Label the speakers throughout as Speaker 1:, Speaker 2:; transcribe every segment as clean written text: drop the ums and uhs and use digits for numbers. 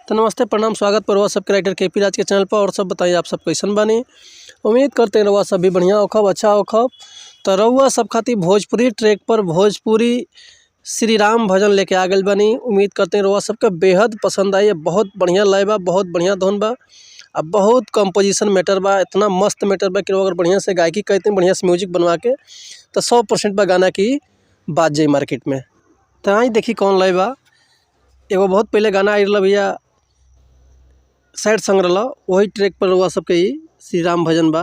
Speaker 1: तो नमस्ते प्रणाम, स्वागत पर रउआ सबके राइटर केपी राज के चैनल पर। और सब बताइए आप सब कैसन बानी। उम्मीद करते हैं रउआ सब भी बढ़िया होखब, अच्छा होखब। तो रउआ सब खातिर भोजपुरी ट्रैक पर भोजपुरी श्री राम भजन लेके आ गइल बानी। उम्मीद करते हैं रउआ सबके बेहद पसंद आई। बहुत बढ़िया लय बा, बहुत बढ़िया धुन बा, अब बहुत कंपोजिशन मैटर बा, इतना मस्त मैटर बा कि अगर बढ़िया से गायकी करते हैं, बढ़िया से म्यूजिक बनवा के, तो 100% बा गाना की बात जाई मार्केट में। तो आई देखी कौन लय बा। एगो बहुत पहले गाना आई रहा भैया, सैड सॉन्ग रहा, वही ट्रैक पर रउआ सबके ही श्री राम भजन बा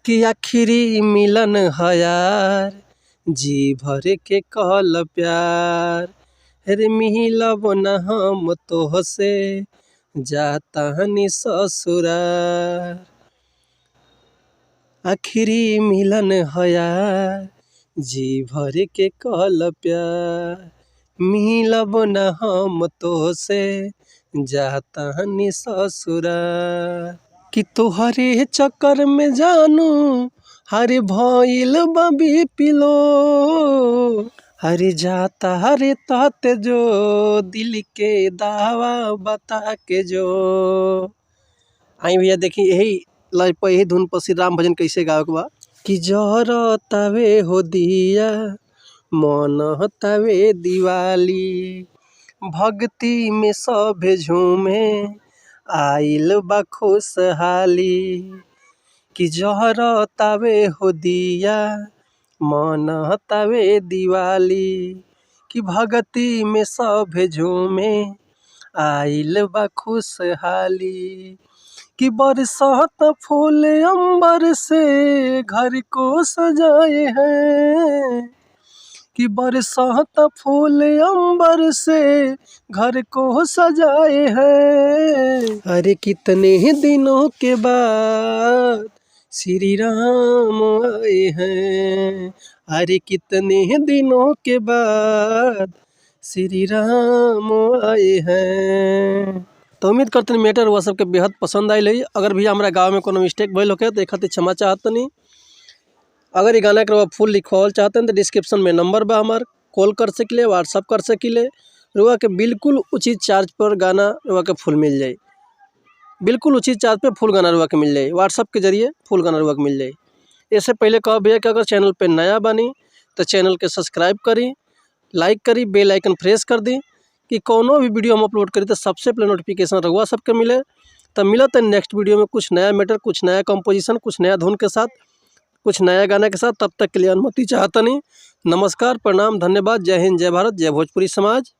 Speaker 1: कि आखिरी मिलन है यार, जी भर के कहल प्यार, रे मिलब न हम तोहसे, जाता हनी ससुरार। आखिरी मिलन है यार, जी भर के कहल प्यार, मिलब न हम तोहसे, जाता हनी ससुरार। कि तोहरे चक्कर में जानू हरे भइल बबी पिलो, हरे जाता हरे तहते जो, दिल के दावा बता के जो। आई भैया देखी यही लय पर, यही धुन पर श्री राम भजन कैसे गावे के बा कि जरतावे हो दिया, मन तवे दिवाली, भक्ति में सभे झूमे, आइल बा खुशहाली। कि जरतावे हो दिया, मन तवे दिवाली, कि भक्ति में सभे झूमे, आइल बा खुशहाली। कि बरसात फूल अंबर से घर को सजाए हैं, कि बरसात फूल अंबर से घर को सजाए हैं। अरे कितने दिनों के बाद श्री राम आए हैं, अरे कितने दिनों के बाद श्री राम आए हैं। तो उम्मीद करते हैं मैटर वह सबके बेहद पसंद आई रही। अगर भी हमारा गाँव में कोनो मिस्टेक भइल होके तो एक खातिर क्षमा चाहतनी। अगर ये गाना के फुल लिखवाल चाहते हैं तो डिस्क्रिप्शन में नंबर बा हमार, कॉल कर सकिले, व्हाट्सअप कर सकिले। रुआ के बिल्कुल उचित चार्ज पर गाना रुआ के फुल मिल जाए, बिल्कुल उचित चार्ज पे फुल गाना रुआ के मिल जाए, व्हाट्सअप के जरिए फुल गाना रुआ के मिल जाए। इससे पहले कहा भैया कि अगर चैनल पे नया बनी तो चैनल के सब्सक्राइब करी, लाइक करी, बेल आइकन प्रेस कर दी कि कोनो भी वीडियो हम अपलोड करी तो सबसे पहले नोटिफिकेशन रुआ सबके मिले। तो मिलत है नेक्स्ट वीडियो में कुछ नया मैटर, कुछ नया कंपोजिशन, कुछ नया धुन के साथ, कुछ नया गाना के साथ। तब तक के लिए अनुमति चाहता नहीं। नमस्कार, प्रणाम, धन्यवाद, जय हिंद, जय भारत, जय भोजपुरी समाज।